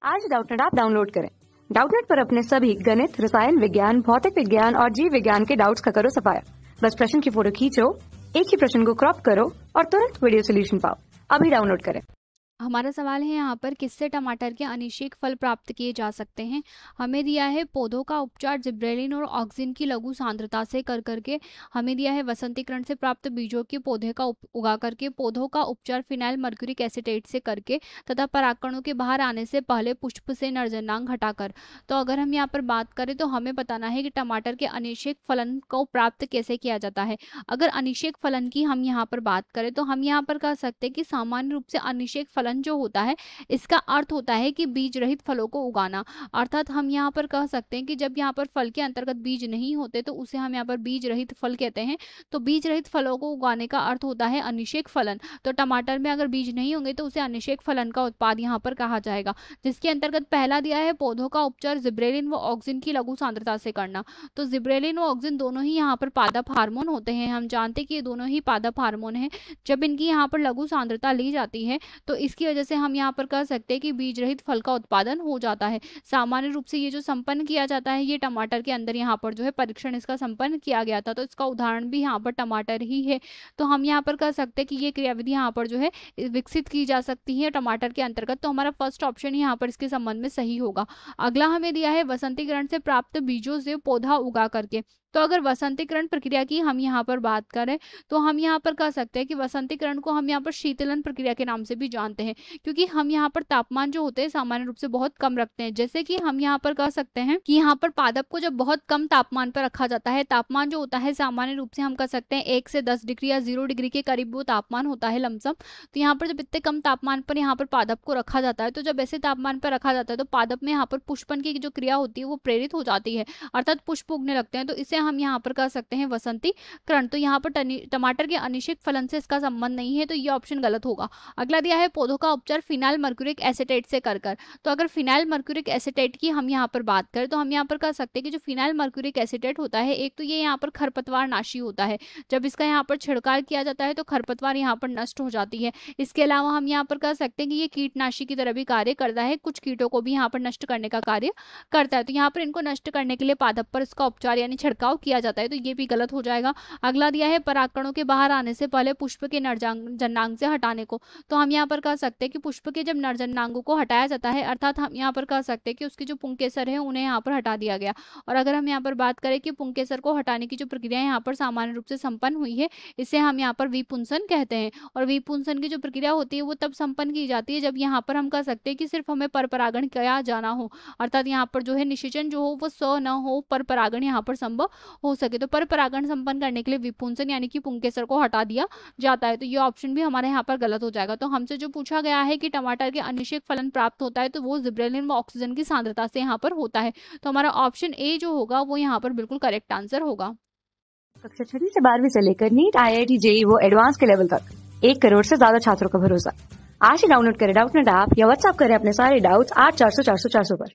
आज Doubtnut app download करें। Doubtnut पर अपने सभी गणित, रसायन विज्ञान, भौतिक विज्ञान और जीव विज्ञान के डाउट्स का करो सफाया। बस प्रश्न की फोटो खींचो, एक ही प्रश्न को क्रॉप करो और तुरंत वीडियो सोल्यूशन पाओ। अभी डाउनलोड करें। हमारा सवाल है यहाँ पर, किससे टमाटर के अनिषेक फल प्राप्त किए जा सकते हैं। हमें दिया है पौधों का उपचार जिब्रेलिन और ऑक्सिन की लघु सांद्रता से कर करके। हमें दिया है वसंतीकरण से प्राप्त बीजों के पौधे का उगा करके, पौधों का उपचार फिनाइल मर्क्यूरिक एसीटेट से करके, तथा परागकणों के बाहर आने से पहले पुष्प से नरजनांग हटाकर। तो अगर हम यहाँ पर बात करें तो हमें बताना है कि टमाटर के अनिषेक फलन को प्राप्त कैसे किया जाता है। अगर अनिषेक फलन की हम यहाँ पर बात करें तो हम यहाँ पर कह सकते हैं कि सामान्य रूप से अनिषेक फलन जो होता है इसका अर्थ होता है कि बीज रहित फलों को उगाना। अर्थात हम यहाँ पर कह सकते हैं कि जब यहाँ पर फल के अंतर्गत बीज नहीं होते तो उसे हम यहाँ पर बीज रहित फल कहते हैं। तो बीज रहित फलों को उगाने का अर्थ होता है अनिषेक फलन। तो टमाटर में अगर बीज नहीं होंगे तो उसे अनिषेक फलन का उत्पाद यहाँ पर कहा जाएगा, जिसके अंतर्गत पहला दिया है पौधों का उपचार जिब्रेलिन व ऑक्सिन की लघु सांद्रता से करना। तो जिब्रेलिन व ऑक्सिन दोनों ही यहाँ पर पादप हार्मोन होते हैं। हम जानते हैं कि ये दोनों ही पादप हार्मोन है। जब इनकी यहाँ पर लघु सांद्रता ली जाती है तो इसकी वजह से हम यहाँ पर कह सकते हैं कि बीज रहित फल का उत्पादन हो जाता है। सामान्य रूप से ये जो संपन्न किया जाता है ये टमाटर के अंदर यहाँ पर जो है परीक्षण इसका संपन्न किया गया था, तो इसका उदाहरण भी यहाँ पर टमाटर ही है। तो हम यहाँ पर कह सकते हैं कि ये क्रियाविधि यहाँ पर जो है विकसित की जा सकती है टमाटर के अंतर्गत। तो हमारा फर्स्ट ऑप्शन यहाँ पर इसके संबंध में सही होगा। अगला हमें दिया है वसंतीकरण से प्राप्त बीजों से पौधा उगा करके। तो अगर वसंतीकरण प्रक्रिया की हम यहाँ पर बात करें तो हम यहाँ पर कह सकते हैं कि वसंतीकरण को हम यहाँ पर शीतलन प्रक्रिया के नाम से भी जानते हैं, क्योंकि हम यहाँ पर तापमान जो होते हैं सामान्य रूप से बहुत कम रखते हैं। जैसे कि हम यहाँ पर कह सकते हैं कि यहाँ पर पादप को जब बहुत कम तापमान पर रखा जाता है, तापमान जो होता है सामान्य रूप से हम कह सकते हैं 1 से 10 डिग्री या 0 डिग्री के करीब वो तापमान होता है लमसम। तो यहाँ पर जब इतने कम तापमान पर यहाँ पर पादप को रखा जाता है, तो जब ऐसे तापमान पर रखा जाता है तो पादप में यहाँ पर पुष्पन की जो क्रिया होती है वो प्रेरित हो जाती है, अर्थात पुष्प उगने लगते हैं। तो इसे हम यहाँ पर कह सकते हैं वसंतीकरण। तो यहाँ पर टमाटर के अनिषेक फलन से इसका संबंध नहीं है, तो ये ऑप्शन गलत होगा। अगला दिया है पौधों का उपचार फिनाइल मर्क्यूरिक एसीटेट से कर। तो अगर फिनाइल मर्क्यूरिक एसीटेट की हम यहाँ पर बात करें तो हम यहाँ पर कह सकते हैं कि जो फिनाइल मर्क्यूरिक एसीटेट होता है, एक तो ये यहाँ पर खरपतवार नाशी होता है। जब इसका यहाँ पर छिड़काव किया जाता है तो खरपतवार यहाँ पर नष्ट हो जाती है। इसके अलावा हम यहाँ पर कह सकते हैं कि ये कीटनाशी की तरह भी कार्य करता है, कुछ कीटों को भी यहाँ पर नष्ट करने का कार्य करता है। तो यहाँ पर इनको नष्ट करने के लिए पादप पर इसका उपचार यानी छिड़काव किया जाता है, तो ये भी गलत हो जाएगा। अगला दिया है परागकणों के बाहर आने से पहले पुष्प के नरजनांग से हटाने को। तो हम यहाँ पर कह सकते हैं कि पुष्प के जब नरजनांगों को हटाया जाता है, अर्थात हम यहाँ पर कह सकते हैं कि उसके जो पुंकेसर है उन्हें यहाँ पर हटा दिया गया। और अगर हम यहाँ पर बात करें कि पुंकेसर को हटाने की जो प्रक्रिया यहाँ पर सामान्य रूप से संपन्न हुई है, इसे हम यहाँ पर विपुंसन कहते हैं। और विपुंसन की जो प्रक्रिया होती है वो तब संपन्न की जाती है जब यहाँ पर हम कह सकते हैं कि सिर्फ हमें परपरागण किया जाना हो, अर्थात यहाँ पर जो है निषेचन जो हो वो स न हो, परपरागण यहाँ पर संभव हो सके। तो परपरागण संपन्न करने के लिए विपुंसन यानी कि पुंकेसर को हटा दिया जाता है। तो ये ऑप्शन भी हमारे यहाँ पर गलत हो जाएगा। तो हमसे जो पूछा गया है कि टमाटर के अनिषेक फलन प्राप्त होता है तो वो जिब्रेलिन व ऑक्सीजन की सांद्रता से यहाँ पर होता है। तो हमारा ऑप्शन ए जो होगा वो यहाँ पर बिल्कुल करेक्ट आंसर होगा। कक्षा 6 से 12वीं से लेकर नीट, IIT, JEE वो एडवांस के लेवल तक 1 करोड़ से ज्यादा छात्रों का भरोसा। आज ही डाउनलोड करें डाउटनेट ऐप या व्हाट्सएप करें अपने सारे डाउट्स 8400 400 400 पर।